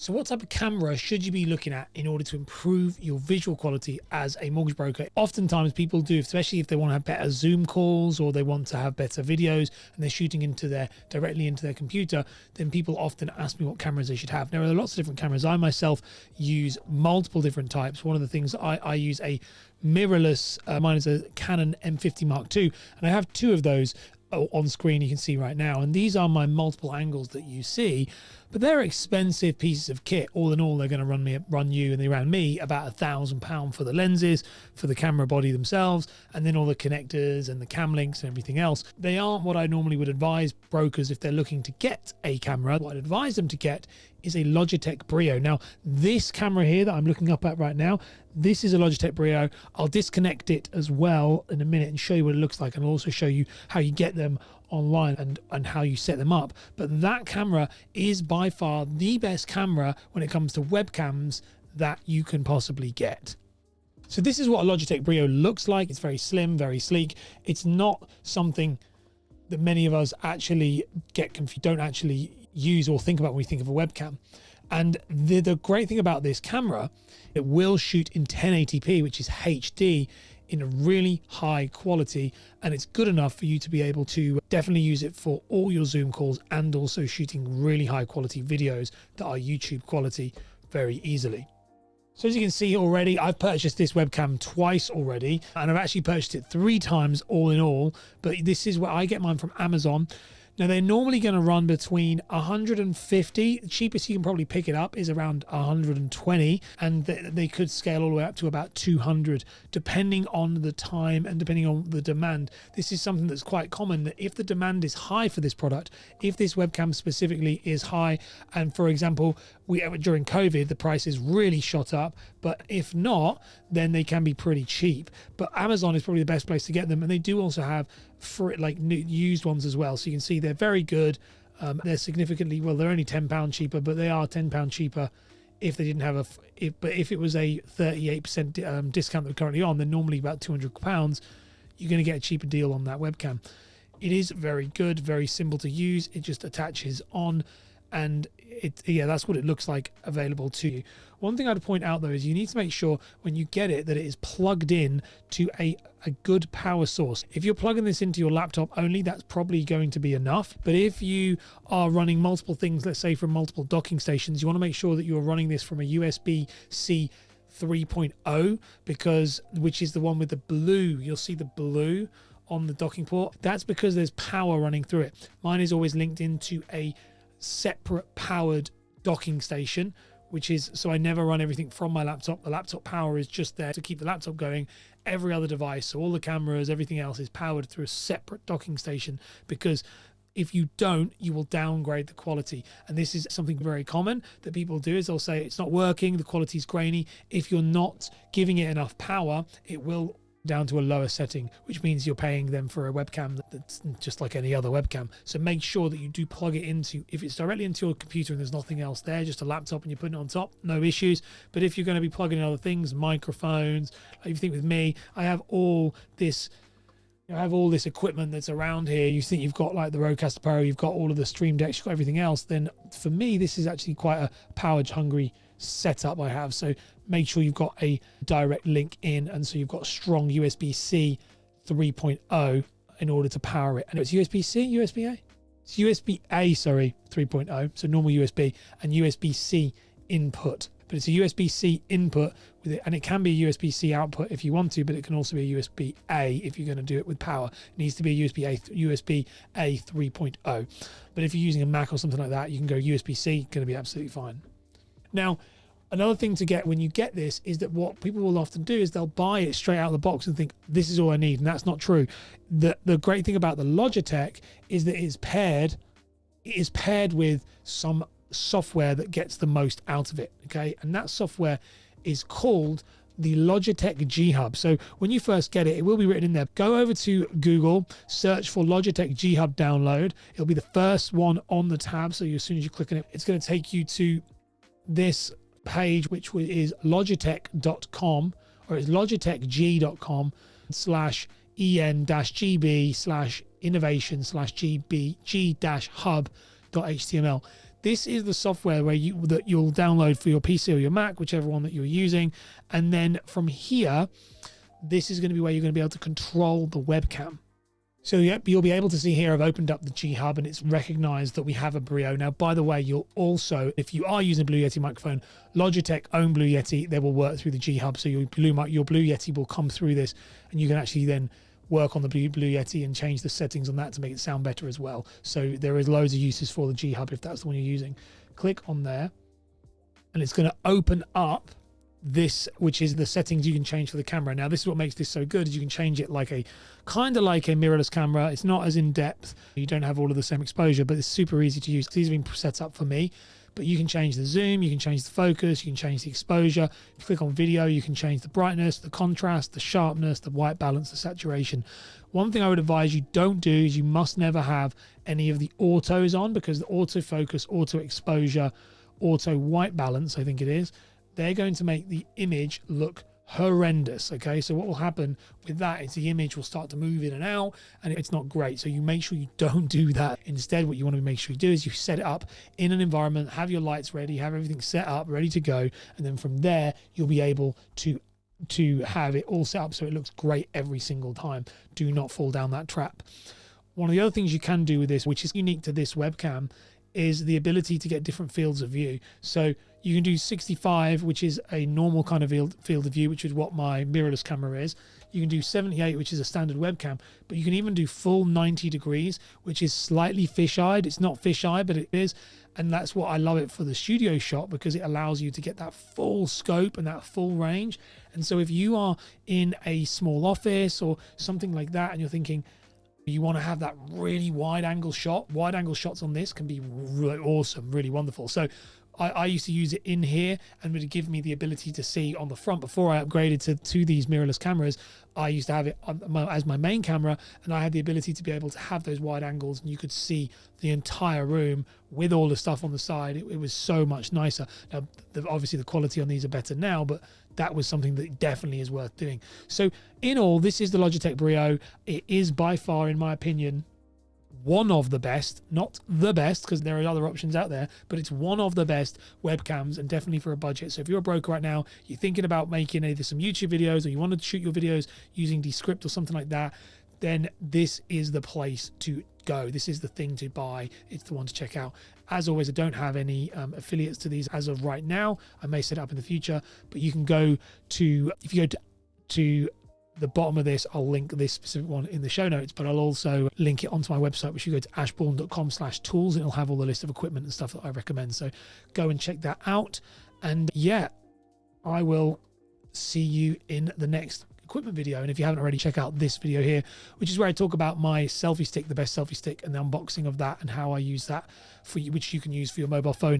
So what type of camera should you be looking at in order to improve your visual quality as a mortgage broker? Oftentimes people do, especially if they want to have better Zoom calls or they want to have better videos and they're shooting directly into their computer, then people often ask me what cameras they should have. There are lots of different cameras. I myself use multiple different types. One of the things I use a mirrorless, mine is a Canon M50 Mark II, and I have two of those on screen you can see right now, and these are my multiple angles that you see, but they're expensive pieces of kit. All in all, they're going to run you and they ran me about £1,000 for the lenses, for the camera body themselves, and then all the connectors and the cam links and everything else. They aren't what I normally would advise brokers if they're looking to get a camera. What I'd advise them to get is a Logitech BRIO. Now, this camera here that I'm looking up at right now, this is a Logitech BRIO. I'll disconnect it as well in a minute and show you what it looks like, and I'll also show you how you get them online and how you set them up. But that camera is by far the best camera when it comes to webcams that you can possibly get. So this is what a Logitech BRIO looks like. It's very slim, very sleek. It's not something that many of us actually don't actually use or think about when we think of a webcam. And the great thing about this camera, it will shoot in 1080p, which is HD, in a really high quality, and it's good enough for you to be able to definitely use it for all your Zoom calls and also shooting really high quality videos that are YouTube quality very easily. So as you can see already, I've purchased this webcam twice already, and I've actually purchased it 3 times all in all, but this is where I get mine from Amazon. Now, they're normally going to run between 150. The cheapest you can probably pick it up is around 120, and they could scale all the way up to about 200, depending on the time and depending on the demand. This is something that's quite common, that if the demand is high for this product, if this webcam specifically is high, and for example, during COVID, the prices really shot up, but if not, then they can be pretty cheap. But Amazon is probably the best place to get them, and they do also have used ones as well. So you can see they're very good. They're significantly, well, they're only £10 cheaper, but they are £10 cheaper if they didn't have but if it was a 38% discount that we're currently on, then normally about £200, you're going to get a cheaper deal on that webcam. It is very good, very simple to use. It just attaches on, and that's what it looks like available to you. One thing I'd point out though is you need to make sure when you get it that it is plugged in to a good power source. If you're plugging this into your laptop only, that's probably going to be enough. But if you are running multiple things, let's say from multiple docking stations, you want to make sure that you're running this from a USB-C 3.0, which is the one with the blue. You'll see the blue on the docking port. That's because there's power running through it. Mine is always linked into a separate powered docking station, so I never run everything from my laptop. The laptop power is just there to keep the laptop going. Every other device, so all the cameras, everything else is powered through a separate docking station, because if you don't, you will downgrade the quality. And this is something very common that people do, is they'll say it's not working, the quality's grainy. If you're not giving it enough power, it will down to a lower setting, which means you're paying them for a webcam that's just like any other webcam. So make sure that you do plug it into, if it's directly into your computer and there's nothing else there, just a laptop, and you're putting it on top, no issues. But if you're going to be plugging in other things, microphones, like if you think with me, I have all this equipment that's around here. You think you've got like the Rodecaster Pro, you've got all of the Stream Decks, you've got everything else. Then for me, this is actually quite a power hungry setup I have. So make sure you've got a direct link in, and so you've got strong USB-C 3.0 in order to power it. And it's USB-C, USB-A? It's USB-A, sorry, 3.0. So normal USB and USB-C input. But it's a USB-C input with it, and it can be a USB-C output if you want to, but it can also be a USB-A if you're going to do it with power. It needs to be a USB-A 3.0. But if you're using a Mac or something like that, you can go USB-C, going to be absolutely fine. Now, another thing to get when you get this is that what people will often do is they'll buy it straight out of the box and think this is all I need, and that's not true. The great thing about the Logitech is that it is paired with some software that gets the most out of it, okay? And that software is called the Logitech G Hub. So when you first get it, it will be written in there. Go over to Google, search for Logitech G Hub download. It'll be the first one on the tab. So as soon as you click on it, it's going to take you to this page, which is logitech.com, or it's logitechg.com/en-gb/innovation/gb-hub.html. this is the software where you'll download for your PC or your Mac, whichever one that you're using. And then from here, this is going to be where you're going to be able to control the webcam. So you'll be able to see here, I've opened up the G Hub and it's recognized that we have a BRIO. Now, by the way, you'll also, if you are using a Blue Yeti microphone, Logitech own Blue Yeti, they will work through the G Hub. So your Blue Yeti will come through this, and you can actually then work on the Blue Yeti and change the settings on that to make it sound better as well. So there is loads of uses for the G Hub if that's the one you're using. Click on there and it's going to open up this, which is the settings you can change for the camera. Now, this is what makes this so good, is you can change it like a kind of like a mirrorless camera. It's not as in depth, you don't have all of the same exposure, but it's super easy to use. These have been set up for me, but you can change the zoom, you can change the focus, you can change the exposure. If you click on video, you can change the brightness, the contrast, the sharpness, the white balance, the saturation. One thing I would advise you don't do is you must never have any of the autos on, because the autofocus, auto exposure, auto white balance, I think it is, they're going to make the image look horrendous. Okay, so what will happen with that is the image will start to move in and out, and it's not great. So you make sure you don't do that. Instead, what you want to make sure you do is you set it up in an environment, have your lights ready, have everything set up, ready to go, and then from there you'll be able to have it all set up so it looks great every single time. Do not fall down that trap. One of the other things you can do with this, which is unique to this webcam, is the ability to get different fields of view. So you can do 65, which is a normal kind of field of view, which is what my mirrorless camera is. You can do 78, which is a standard webcam, but you can even do full 90 degrees, which is slightly fisheyed. It's not fisheye, but it is. And that's what I love it for the studio shot, because it allows you to get that full scope and that full range. And so if you are in a small office or something like that, and you're thinking, you want to have that really wide angle shot. Wide angle shots on this can be really awesome, really wonderful. So I used to use it in here, and would give me the ability to see on the front. Before I upgraded to these mirrorless cameras, I used to have it as my main camera, and I had the ability to be able to have those wide angles, and you could see the entire room with all the stuff on the side. It was so much nicer. Now, obviously the quality on these are better now, but that was something that definitely is worth doing. So in all, this is the Logitech BRIO. It is by far, in my opinion, one of the best, not the best, because there are other options out there, but it's one of the best webcams, and definitely for a budget. So if you're a broker right now, you're thinking about making either some YouTube videos, or you want to shoot your videos using Descript or something like that, then this is the place to go. This is the thing to buy. It's the one to check out. As always, I don't have any affiliates to these as of right now. I may set it up in the future, but you can go to, if you go to the bottom of this, I'll link this specific one in the show notes, but I'll also link it onto my website, which you go to ashbourne.com/tools, and it'll have all the list of equipment and stuff that I recommend. So go and check that out. And yeah, I will see you in the next equipment video. And if you haven't already, check out this video here, which is where I talk about my selfie stick, the best selfie stick, and the unboxing of that, and how I use that for you, which you can use for your mobile phone.